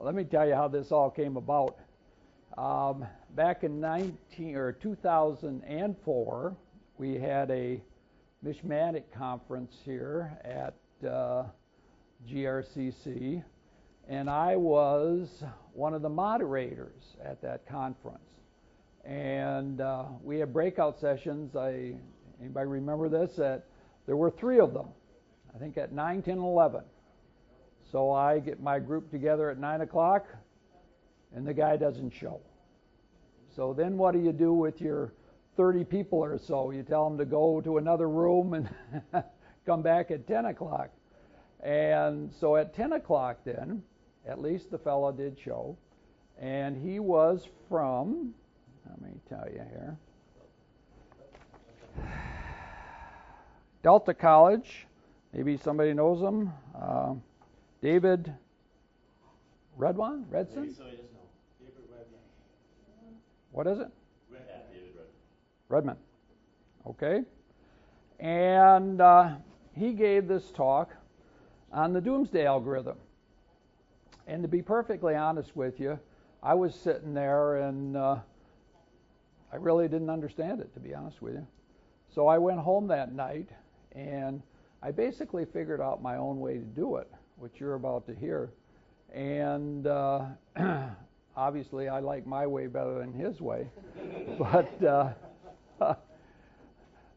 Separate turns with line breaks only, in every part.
let me tell you how this all came about. Back in 2004, we had a Mishmanic conference here at GRCC, and I was one of the moderators at that conference. And we had breakout sessions. Anybody remember this? There were 3 of them, I think at 9, 10, 11. So I get my group together at 9 o'clock, and the guy doesn't show. So then what do you do with your 30 people or so? You tell them to go to another room and come back at 10 o'clock. And so at 10 o'clock then, at least the fellow did show. And he was from, let me tell you here, Delta College. Maybe somebody knows him. David Redson?
So he doesn't know. David Redman.
What is it?
David
Redman. Okay. And he gave this talk on the Doomsday algorithm. And to be perfectly honest with you, I was sitting there and I really didn't understand it, to be honest with you. So I went home that night and I basically figured out my own way to do it, which you're about to hear. And obviously I like my way better than his way. But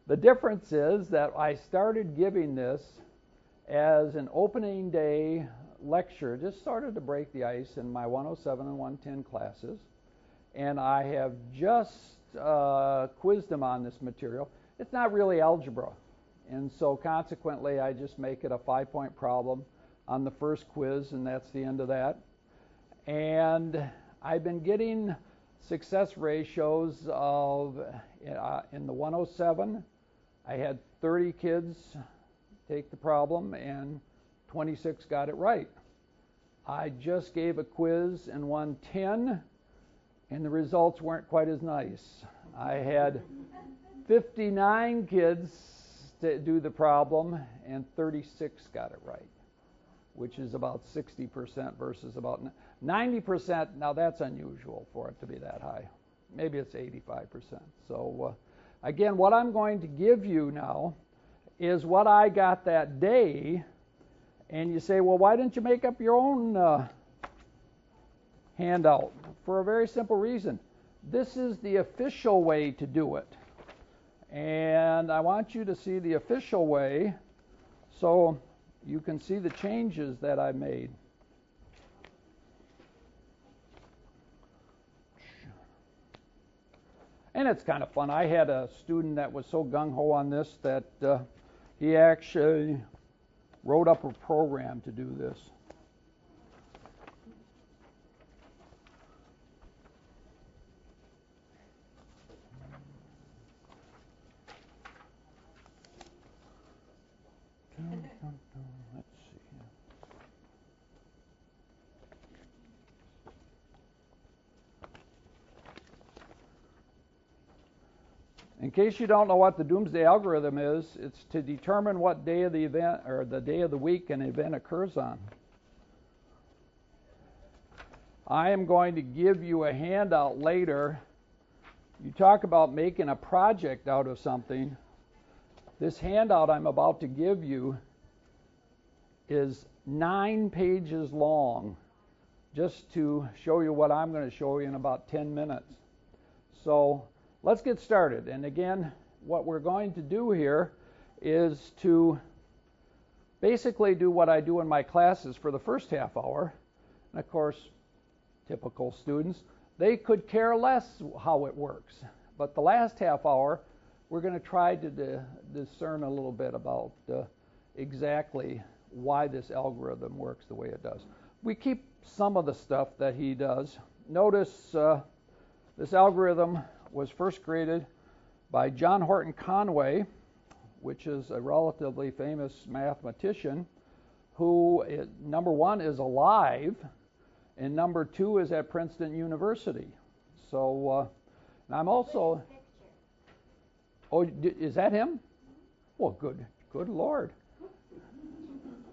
the difference is that I started giving this as an opening day lecture, just started to break the ice in my 107 and 110 classes. And I have just quizzed them on this material. It's not really algebra. And so consequently, I just make it a 5-point problem on the first quiz, and that's the end of that. And I've been getting success ratios of, in the 107, I had 30 kids take the problem, and 26 got it right. I just gave a quiz in 110, and the results weren't quite as nice. I had 59 kids to do the problem, and 36 got it right, which is about 60% versus about 90%. Now that's unusual for it to be that high. Maybe it's 85%. So again, what I'm going to give you now is what I got that day. And you say, well, why didn't you make up your own handout? For a very simple reason. This is the official way to do it. And I want you to see the official way so you can see the changes that I made. And it's kind of fun. I had a student that was so gung-ho on this that he actually wrote up a program to do this. Let's see. In case you don't know what the Doomsday algorithm is, it's to determine what day of the event or the day of the week an event occurs on. I am going to give you a handout later. You talk about making a project out of something. This handout I'm about to give you is 9 pages long, just to show you what I'm going to show you in about 10 minutes. So let's get started. And again, what we're going to do here is to basically do what I do in my classes for the first half hour. And of course, typical students, they could care less how it works. But the last half hour, we're going to try to discern a little bit about exactly why this algorithm works the way it does. We keep some of the stuff that he does. Notice this algorithm was first created by John Horton Conway, which is a relatively famous mathematician who, number one, is alive, and number two, is at Princeton University. So I'm also... Oh, is that him? Well, good Lord.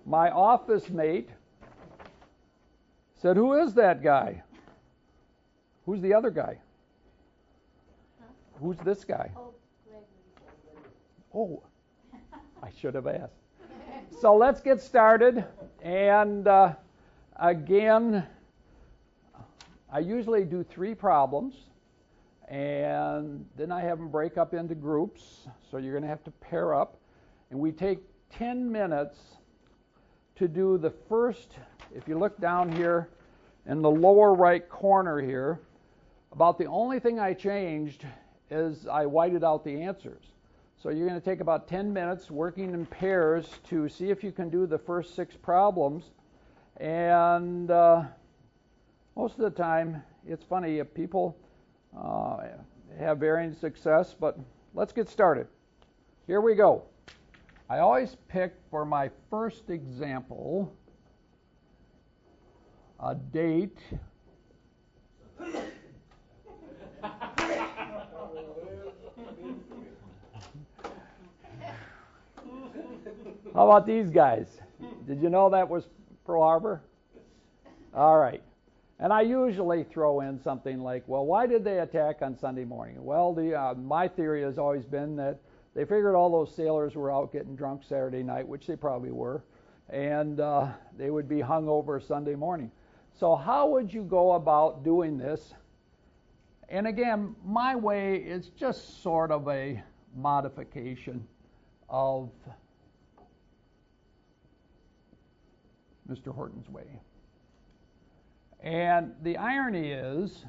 My office mate Said, who is that guy? Who's the other guy?
Huh?
Who's this guy?
Oh, Greg.
Oh, I should have asked. So let's get started. And again, I usually do 3 problems, and then I have them break up into groups. So you're going to have to pair up. And we take 10 minutes to do the first. If you look down here in the lower right corner here, about the only thing I changed is I whited out the answers. So you're going to take about 10 minutes working in pairs to see if you can do the first 6 problems. And most of the time, it's funny, if people have varying success, but let's get started. Here we go. I always pick for my first example a date How about these guys? Did you know that was Pearl Harbor? All right. And I usually throw in something like, well, why did they attack on Sunday morning? Well, my theory has always been that they figured all those sailors were out getting drunk Saturday night, which they probably were, and they would be hung over Sunday morning. So how would you go about doing this? And again, my way is just sort of a modification of Mr. Horton's way. And the irony is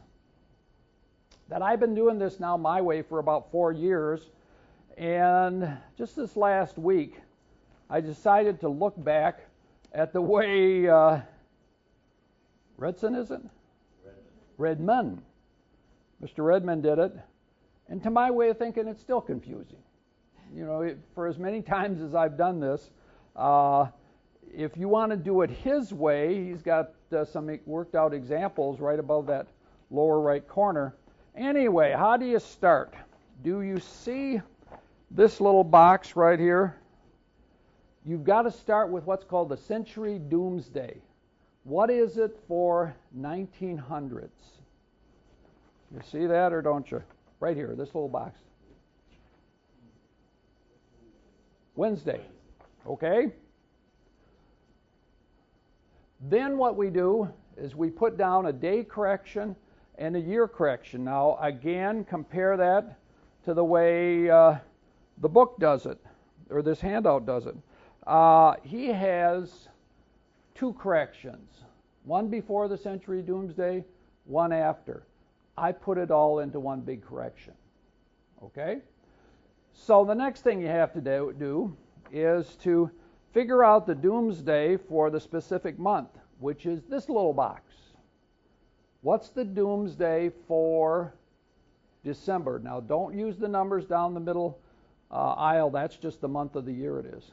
that I've been doing this now my way for about 4 years, and just this last week I decided to look back at the way Redson, is it? Redmond. Mr. Redmond did it, and to my way of thinking, it's still confusing. You know, for as many times as I've done this, if you want to do it his way, he's got some worked out examples right above that lower right corner. Anyway, how do you start? Do you see this little box right here? You've got to start with what's called the century Doomsday. What is it for 1900s? You see that or don't you? Right here, this little box. Wednesday. Okay? Then what we do is we put down a day correction and a year correction. Now, again, compare that to the way the book does it, or this handout does it. He has 2 corrections, one before the century Doomsday, one after. I put it all into one big correction. Okay? So the next thing you have to do is to figure out the Doomsday for the specific month, which is this little box. What's the Doomsday for December? Now, don't use the numbers down the middle aisle. That's just the month of the year it is.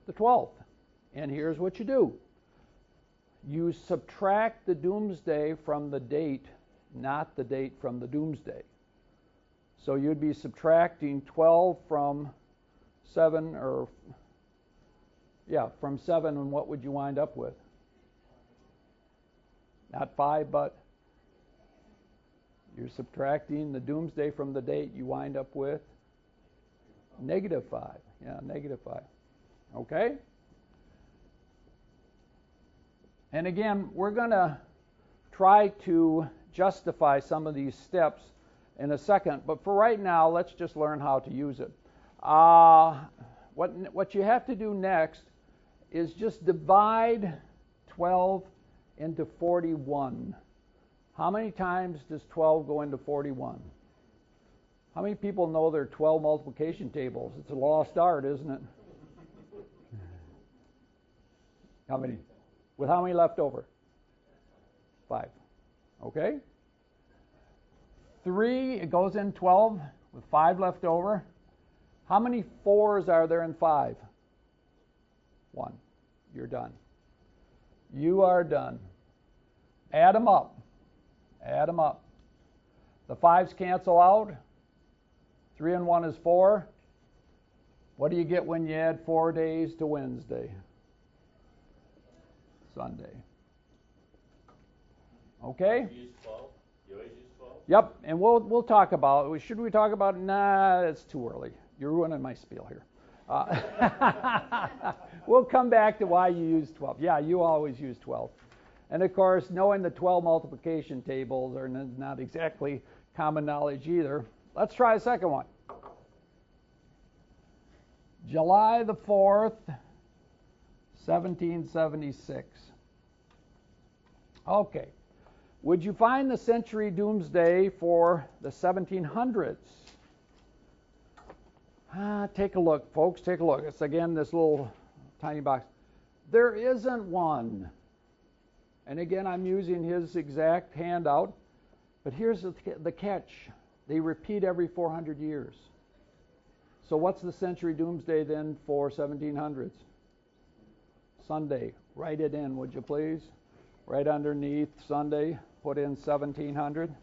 The 12th. And here's what you do. You subtract the Doomsday from the date, not the date from the Doomsday. So you'd be subtracting 12 from 7, from 7, and what would you wind up with? Not 5, but you're subtracting the Doomsday from the date, you wind up with -5. Yeah, -5. Okay? And again, we're going to try to justify some of these steps in a second, but for right now, let's just learn how to use it. What you have to do next is just divide 12 into 41. How many times does 12 go into 41? How many people know their 12 multiplication tables? It's a lost art, isn't it? How many? With how many left over? 5. Okay? 3, it goes in 12 with 5 left over. How many 4s are there in 5? 1. You're done. You are done. Add them up. Add them up. The 5s cancel out. 3 and 1 is 4. What do you get when you add 4 days to Wednesday? Sunday. Okay?
You use 12? You always use 12?
Yep, and we'll talk about it. Should we talk about it? Nah, it's too early. You're ruining my spiel here. We'll come back to why you use 12. Yeah, you always use 12. And of course, knowing the 12 multiplication tables are not exactly common knowledge either. Let's try a second one. July the 4th, 1776. Okay. Would you find the century doomsday for the 1700s? Take a look, folks. Take a look. It's again this little tiny box. There isn't one. And again, I'm using his exact handout. But here's the catch. They repeat every 400 years. So what's the century doomsday then for 1700s? Sunday. Write it in, would you please? Right underneath Sunday, put in 1700.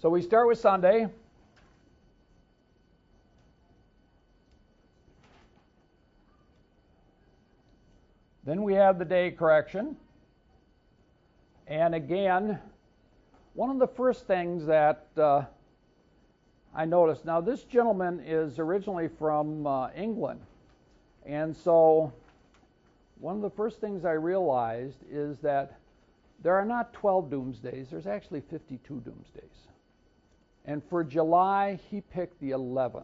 So we start with Sunday. Then we have the day correction. And again, one of the first things that I noticed, now this gentleman is originally from England. And so one of the first things I realized is that there are not 12 doomsdays, there's actually 52 doomsdays. And for July, he picked the 11th.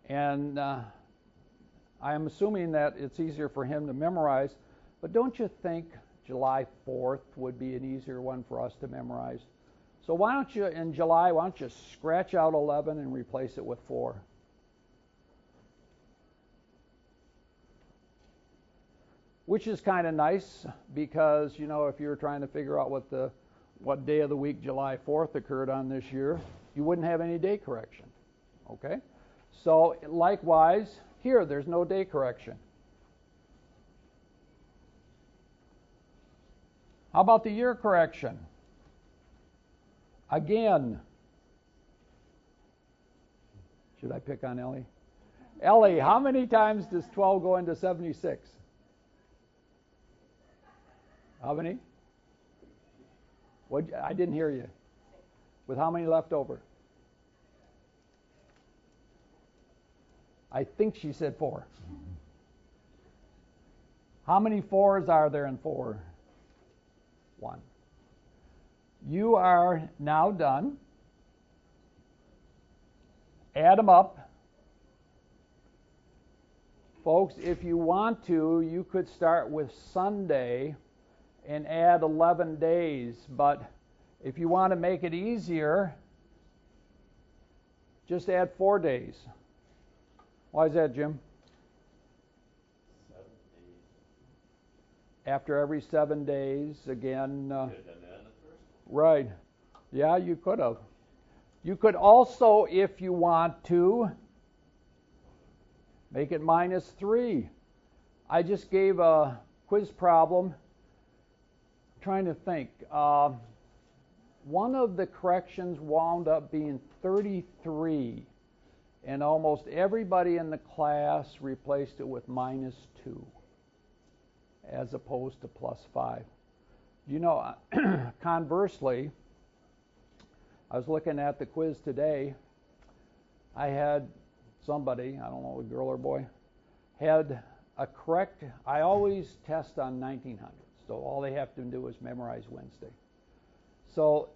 And I'm assuming that it's easier for him to memorize, but don't you think July 4th would be an easier one for us to memorize? So why don't you, in July, why don't you scratch out 11 and replace it with 4? Which is kind of nice because, you know, if you were trying to figure out what day of the week July 4th occurred on this year, you wouldn't have any day correction. Okay? So likewise, here there's no day correction. How about the year correction? Again, should I pick on Ellie? Ellie, how many times does 12 go into 76? How many? What? I didn't hear you. With how many left over? I think she said 4. How many 4s are there in 4? 1. You are now done. Add them up. Folks, if you want to, you could start with Sunday and add 11 days. But if you want to make it easier, just add 4 days. Why is that, Jim?
7 days.
After every 7 days, again.
Could have done that on the first one.
Right. Yeah, you could have. You could also, if you want to, make it -3. I just gave a quiz problem. I'm trying to think. One of the corrections wound up being 33, and almost everybody in the class replaced it with -2 as opposed to +5. You know, conversely, I was looking at the quiz today. I had somebody, I don't know, a girl or boy, had a correct, I always test on 1900, so all they have to do is memorize Wednesday. So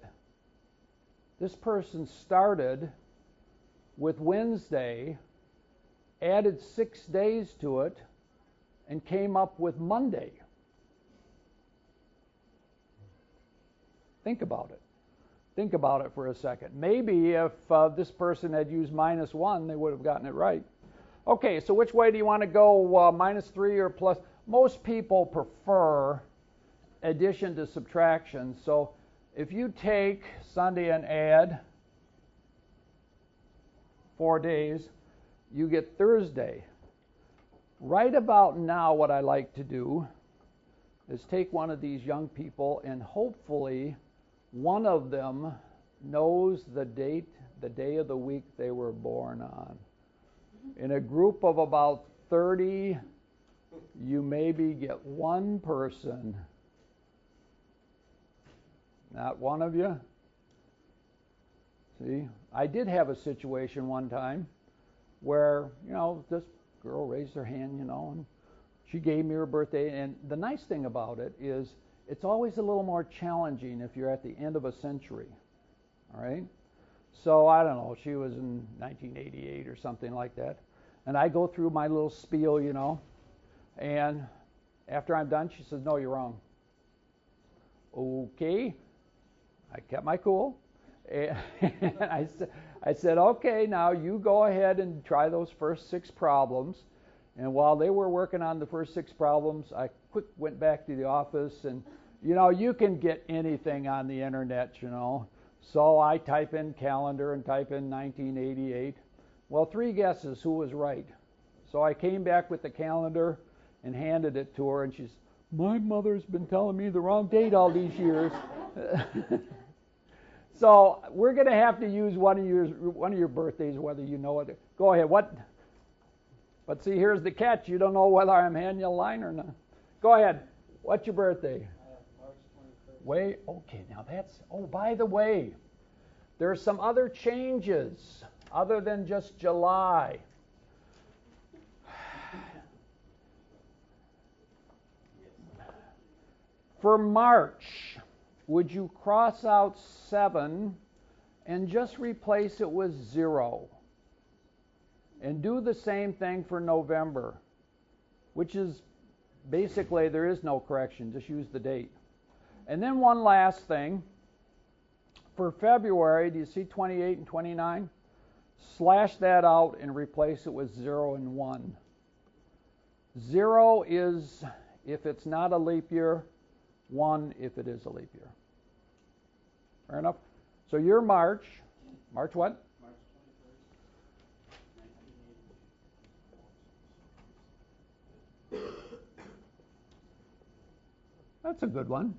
this person started with Wednesday, added 6 days to it, and came up with Monday. Think about it. Think about it for a second. Maybe if this person had used -1, they would have gotten it right. Okay, so which way do you want to go, -3 or plus? Most people prefer addition to subtraction. So if you take Sunday and add 4 days, you get Thursday. Right about now, what I like to do is take one of these young people, and hopefully one of them knows the date, the day of the week they were born on. In a group of about 30, you maybe get one person. Not one of you? See, I did have a situation one time where, this girl raised her hand, and she gave me her birthday. And the nice thing about it is it's always a little more challenging if you're at the end of a century. All right? So, I don't know, she was in 1988 or something like that. And I go through my little spiel, and after I'm done, she says, "No, you're wrong." Okay. I kept my cool. And I said, "Okay, now you go ahead and try those first 6 problems." And while they were working on the first 6 problems, I went back to the office, and you can get anything on the internet, So I type in calendar and type in 1988. Well, 3 guesses who was right. So I came back with the calendar and handed it to her, and she's, "My mother's been telling me the wrong date all these years." So we're going to have to use one of your birthdays, whether you know it. Go ahead. What? But see, here's the catch. You don't know whether I'm handing you a line or not. Go ahead. What's your birthday?
March 21st.
Okay, now that's... Oh, by the way, there's some other changes other than just July. For March, would you cross out 7 and just replace it with 0? And do the same thing for November, which is basically there is no correction, just use the date. And then one last thing. For February, do you see 28 and 29? Slash that out and replace it with 0 and 1. 0 is if it's not a leap year, 1 if it is a leap year. Fair enough? So your March what?
March 21st, 1980.
That's a good one.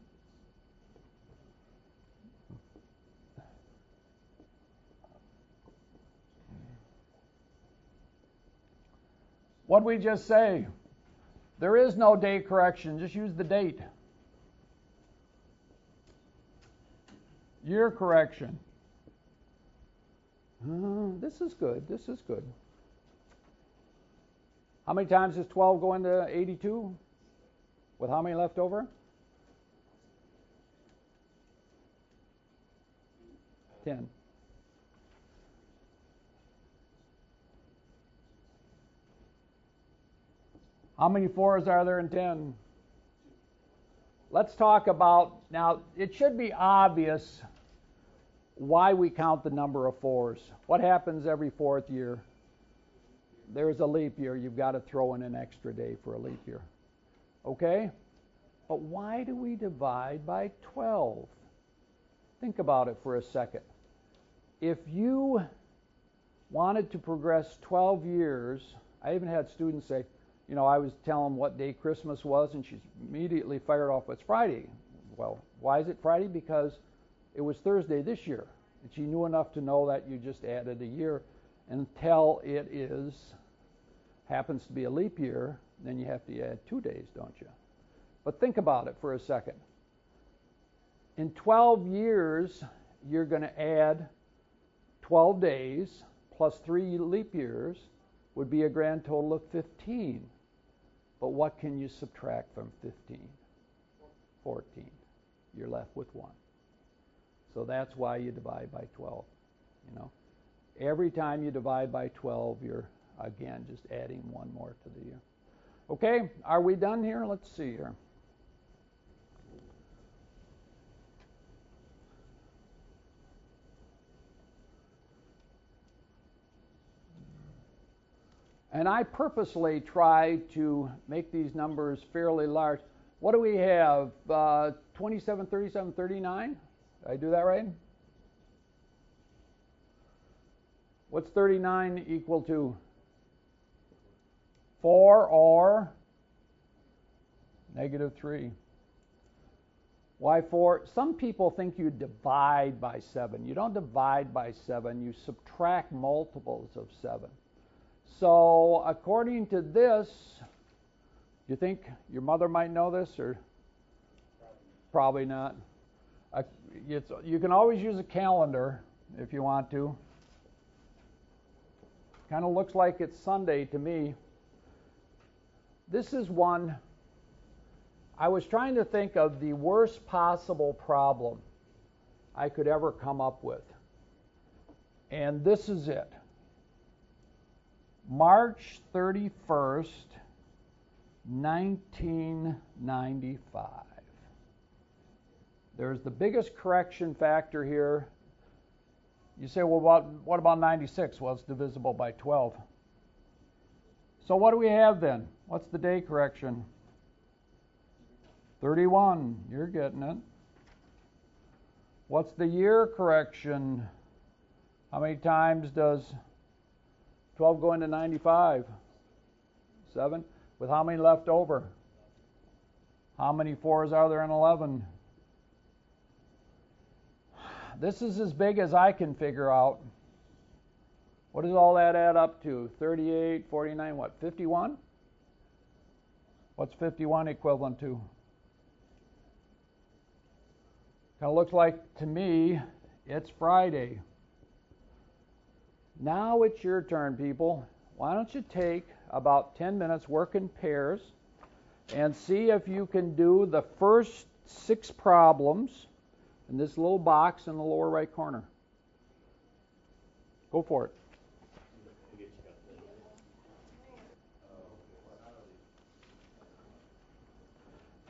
What'd we just say? There is no day correction. Just use the date. Year correction. This is good. This is good. How many times does 12 go into 82? With how many left over? 10. How many 4s are there in 10? Let's talk about, now it should be obvious why we count the number of 4s. What happens every 4th year? There's a leap year. You've got to throw in an extra day for a leap year. Okay? But why do we divide by 12? Think about it for a second. If you wanted to progress 12 years, I even had students say, I was telling them what day Christmas was, and she's immediately fired off, "It's Friday." Well, why is it Friday? Because it was Thursday this year. And she knew enough to know that you just added a year until it happens to be a leap year, then you have to add 2 days, don't you? But think about it for a second. In 12 years, you're going to add 12 days plus 3 leap years would be a grand total of 15. But what can you subtract from 15? 14. You're left with 1. So that's why you divide by 12. Every time you divide by 12, you're, again, just adding 1 more to the year. Okay, are we done here? Let's see here. And I purposely try to make these numbers fairly large. What do we have? 27, 37, 39? Did I do that right? What's 39 equal to? 4 or -3. Why 4? Some people think you divide by 7. You don't divide by 7. You subtract multiples of 7. So according to this, you think your mother might know this, or probably not? You can always use a calendar if you want to. Kind of looks like it's Sunday to me. This is one. I was trying to think of the worst possible problem I could ever come up with. And this is it. March 31st, 1995. There's the biggest correction factor here. You say, well, what about 96? Well, it's divisible by 12. So what do we have then? What's the day correction? 31. You're getting it. What's the year correction? How many times does 12 go into 95? 7. With how many left over? How many 4s are there in 11? This is as big as I can figure out. What does all that add up to? 38, 49, what? 51? What's 51 equivalent to? Kind of looks like to me it's Friday. Now it's your turn, people. Why don't you take about 10 minutes, work in pairs, and see if you can do the first 6 problems in this little box in the lower right corner. Go for it.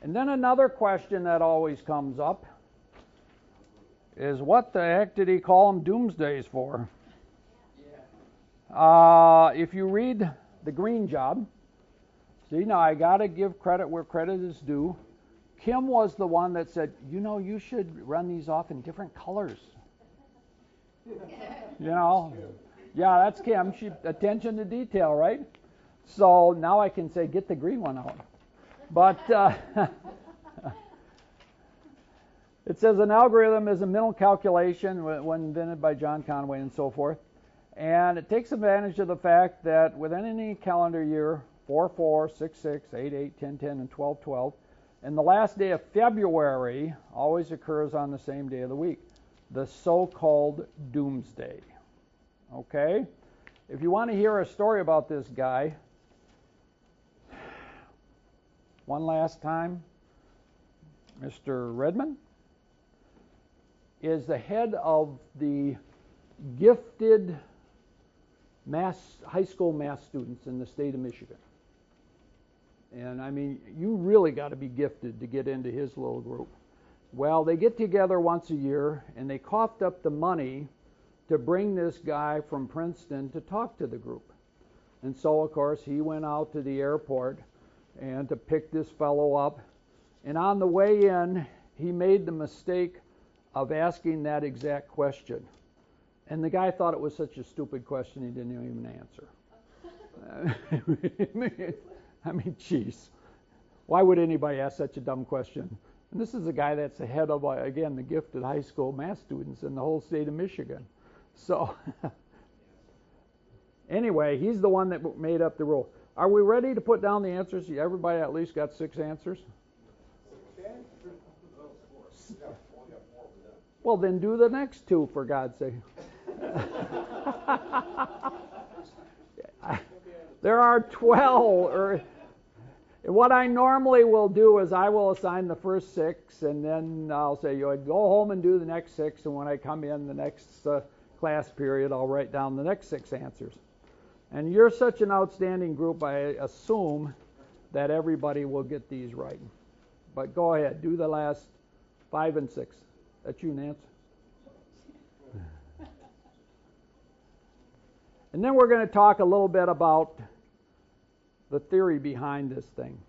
And then another question that always comes up is, what the heck did he call them Doomsdays for? If you read the green job, see, now I got to give credit where credit is due. Kim was the one that said, you should run these off in different colors. Yeah, that's Kim. She attention to detail, right? So now I can say, get the green one out. But it says an algorithm is a mental calculation when invented by John Conway and so forth. And it takes advantage of the fact that within any calendar year, 4/4, 6/6, 8/8, 10/10, and 12/12, and the last day of February always occurs on the same day of the week, the so-called Doomsday. Okay? If you want to hear a story about this guy, one last time, Mr. Redmond is the head of the gifted high school math students in the state of Michigan. And I mean, you really got to be gifted to get into his little group. Well, they get together once a year, and they coughed up the money to bring this guy from Princeton to talk to the group. And so, of course, he went out to the airport and to pick this fellow up. And on the way in, he made the mistake of asking that exact question. And the guy thought it was such a stupid question he didn't even answer. I mean, geez. Why would anybody ask such a dumb question? And this is a guy that's the head of, again, the gifted high school math students in the whole state of Michigan. So, anyway, he's the one that made up the rule. Are we ready to put down the answers? Everybody at least got 6 answers? Well, then do the next 2, for God's sake. There are 12. What I normally will do is I will assign the first 6, and then I'll say, go home and do the next 6, and when I come in the next class period, I'll write down the next 6 answers. And you're such an outstanding group, I assume that everybody will get these right. But go ahead, do the last 5 and 6. That's you, Nance. And then we're going to talk a little bit about the theory behind this thing.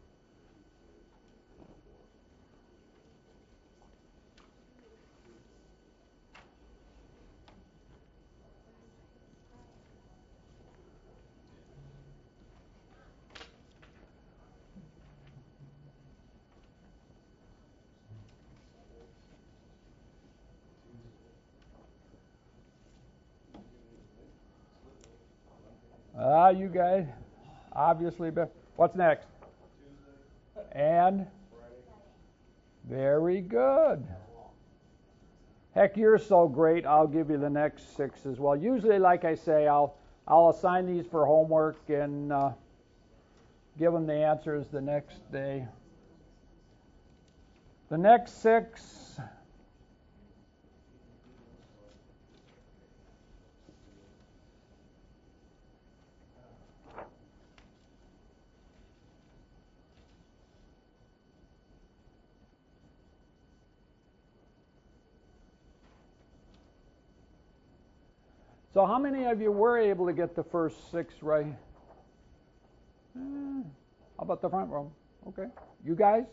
Yeah, you guys, obviously. What's next?
Tuesday,
And
Friday.
very good. Heck, you're so great. I'll give you the next 6 as well. Usually, like I say, I'll assign these for homework and give them the answers the next day. The next 6. So how many of you were able to get the first 6 right? How about the front row? Okay. You guys?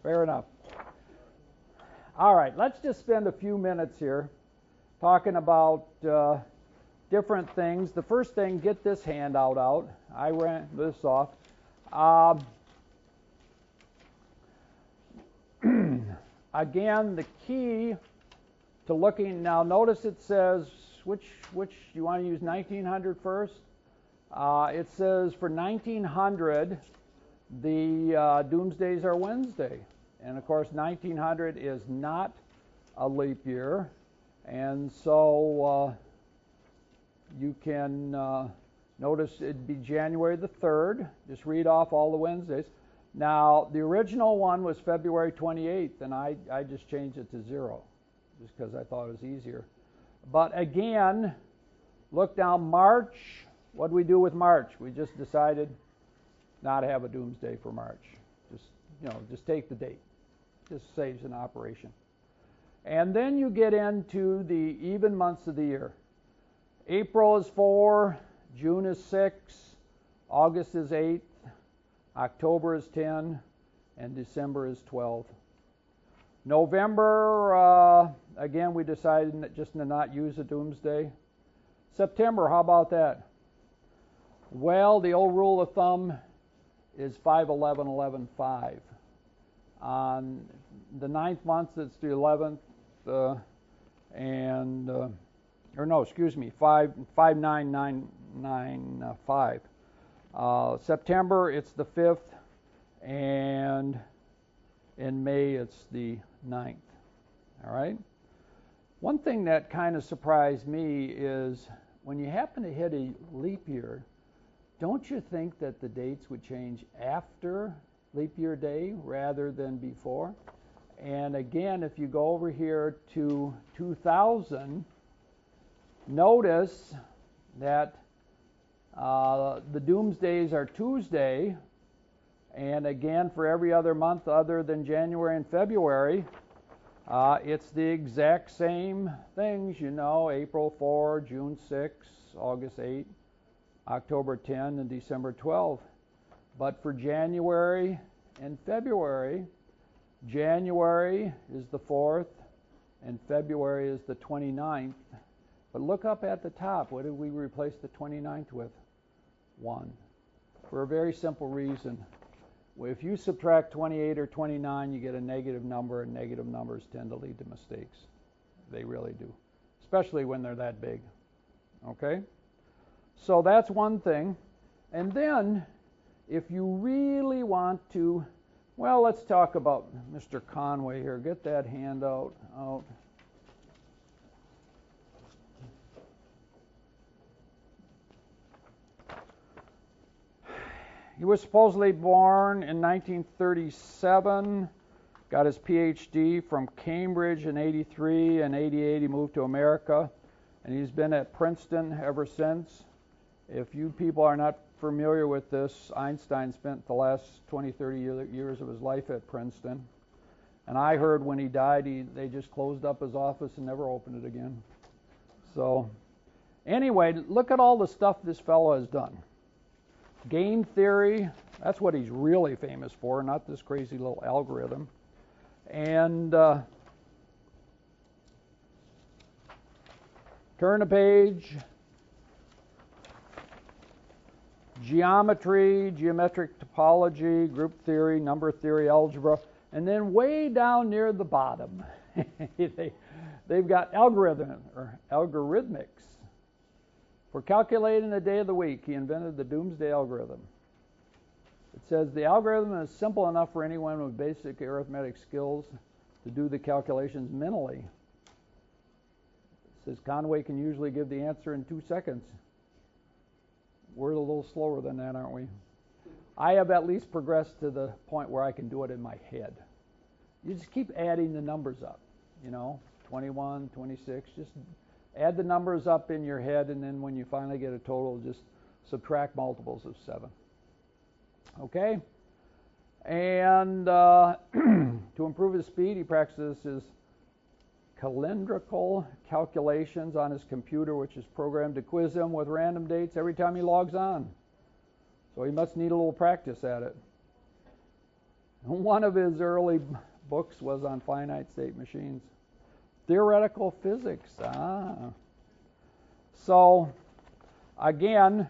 Fair enough. All right, let's just spend a few minutes here talking about different things. The first thing, get this handout out. I ran this off. Again, the key to looking, now notice it says, which you want to use 1900 first? It says for 1900, the Doomsdays are Wednesday. And of course, 1900 is not a leap year. And so you can notice it'd be January the 3rd. Just read off all the Wednesdays. Now, the original one was February 28th, and I just changed it to 0, just because I thought it was easier. But again, look down March. What do we do with March? We just decided not to have a Doomsday for March. Just take the date. Just saves an operation. And then you get into the even months of the year. April is 4, June is 6, August is 8, October is 10, and December is 12. November, again, we decided just to not use a Doomsday. September, how about that? Well, the old rule of thumb is 5/11/11/5. On the 9th month, it's the 11th, 5/9/9/5. September, it's the 5th, and in May, it's the 9th. All right? One thing that kind of surprised me is when you happen to hit a leap year, don't you think that the dates would change after leap year day rather than before? And again, if you go over here to 2000, notice that the Doomsdays are Tuesday, and again, for every other month other than January and February, it's the exact same things, April 4, June 6, August 8, October 10, and December 12. But for January and February, January is the 4th, and February is the 29th. But look up at the top. What did we replace the 29th with? 1. For a very simple reason. If you subtract 28 or 29, you get a negative number, and negative numbers tend to lead to mistakes. They really do, especially when they're that big. Okay? So that's one thing. And then, if you really want to, well, let's talk about Mr. Conway here. Get that handout out. He was supposedly born in 1937, got his PhD from Cambridge in 83, and 88 he moved to America, and he's been at Princeton ever since. If you people are not familiar with this, Einstein spent the last 20, 30 years of his life at Princeton. And I heard when he died, they just closed up his office and never opened it again. So, anyway, look at all the stuff this fellow has done. Game theory, that's what he's really famous for, not this crazy little algorithm. And turn a page. Geometry, geometric topology, group theory, number theory, algebra, and then way down near the bottom, they've got algorithm or algorithmics. For calculating the day of the week, he invented the Doomsday algorithm. It says the algorithm is simple enough for anyone with basic arithmetic skills to do the calculations mentally. It says Conway can usually give the answer in 2 seconds. We're a little slower than that, aren't we? I have at least progressed to the point where I can do it in my head. You just keep adding the numbers up, 21, 26, just add the numbers up in your head, and then when you finally get a total, just subtract multiples of 7. Okay? And to improve his speed, he practices his calendrical calculations on his computer, which is programmed to quiz him with random dates every time he logs on. So he must need a little practice at it. One of his early books was on finite state machines. Theoretical physics. So, again,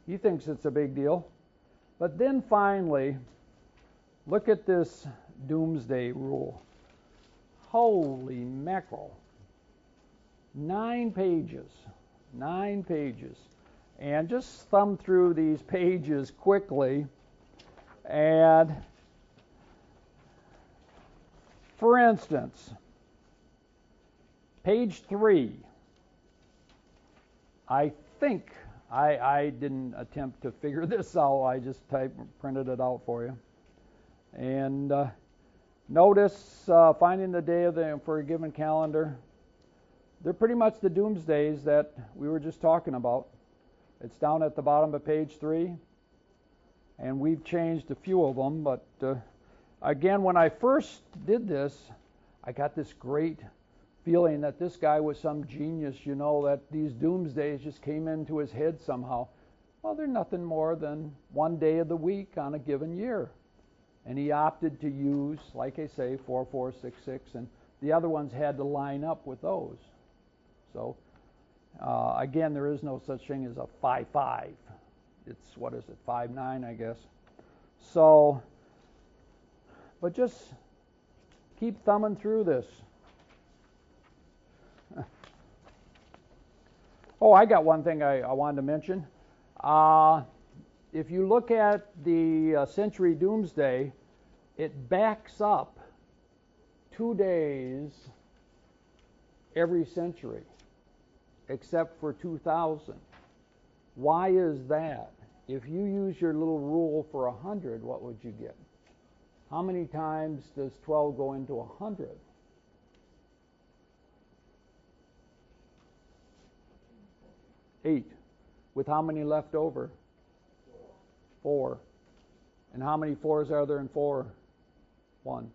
he thinks it's a big deal. But then finally, look at this Doomsday rule. Holy mackerel. 9 pages. 9 pages. And just thumb through these pages quickly. And, for instance, page 3. I think I didn't attempt to figure this out. I just printed it out for you. And notice finding the day for a given calendar. They're pretty much the doomsdays that we were just talking about. It's down at the bottom of page 3. And we've changed a few of them. But again, when I first did this, I got this great feeling that this guy was some genius, that these doomsdays just came into his head somehow. Well, they're nothing more than one day of the week on a given year. And he opted to use, like I say, 4466, and the other ones had to line up with those. So, again, there is no such thing as a 5-5. It's, 5-9, I guess. So, but just keep thumbing through this. Oh, I got one thing I wanted to mention. If you look at the century doomsday, it backs up 2 days every century, except for 2000. Why is that? If you use your little rule for 100, what would you get? How many times does 12 go into 100? 8. With how many left over? 4. And how many 4s are there in 4? 1.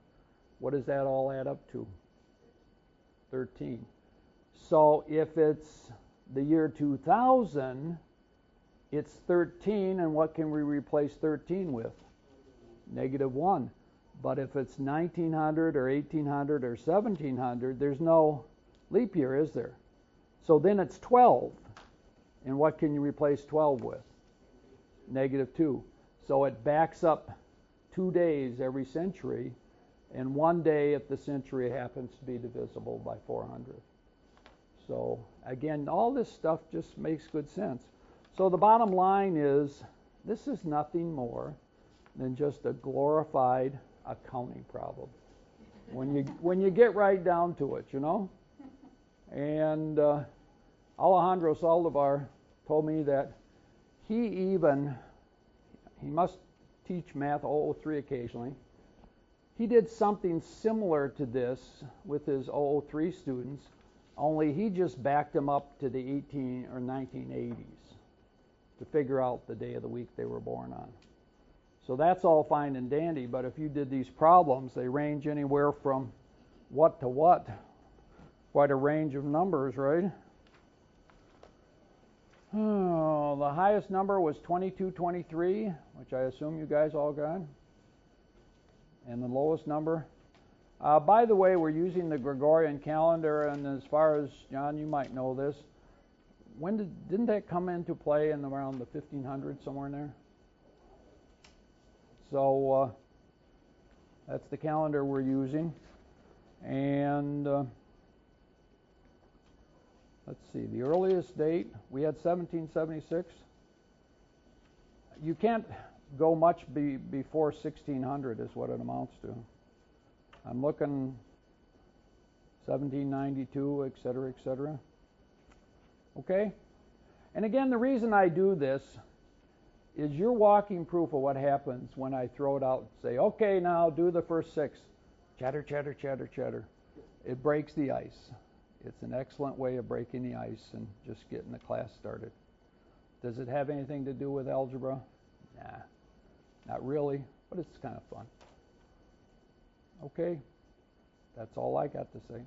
What does that all add up to? 13. So if it's the year 2000, it's 13, and what can we replace 13 with? -1. But if it's 1900 or 1800 or 1700, there's no leap year, is there? So then it's 12. And what can you replace 12 with? -2. So it backs up 2 days every century, and 1 day if the century happens to be divisible by 400. So again, all this stuff just makes good sense. So the bottom line is, this is nothing more than just a glorified accounting problem. When you get right down to it, And Alejandro Saldivar told me that he must teach math 003 occasionally. He did something similar to this with his 003 students, only he just backed them up to the 18 or 1980s to figure out the day of the week they were born on. So that's all fine and dandy, but if you did these problems, they range anywhere from what to what. Quite a range of numbers, right? Oh, the highest number was 2223, which I assume you guys all got. And the lowest number. By the way, we're using the Gregorian calendar, and as far as, John, you might know this, didn't that come into play in around the 1500s, somewhere in there? So that's the calendar we're using. And Let's see, the earliest date, we had 1776. You can't go much before 1600 is what it amounts to. I'm looking 1792, et cetera, et cetera. Okay? And again, the reason I do this is you're walking proof of what happens when I throw it out and say, okay, now do the first 6. Chatter, chatter, chatter, chatter. It breaks the ice. It's an excellent way of breaking the ice and just getting the class started. Does it have anything to do with algebra? Nah, not really, but it's kind of fun. Okay, that's all I got to say.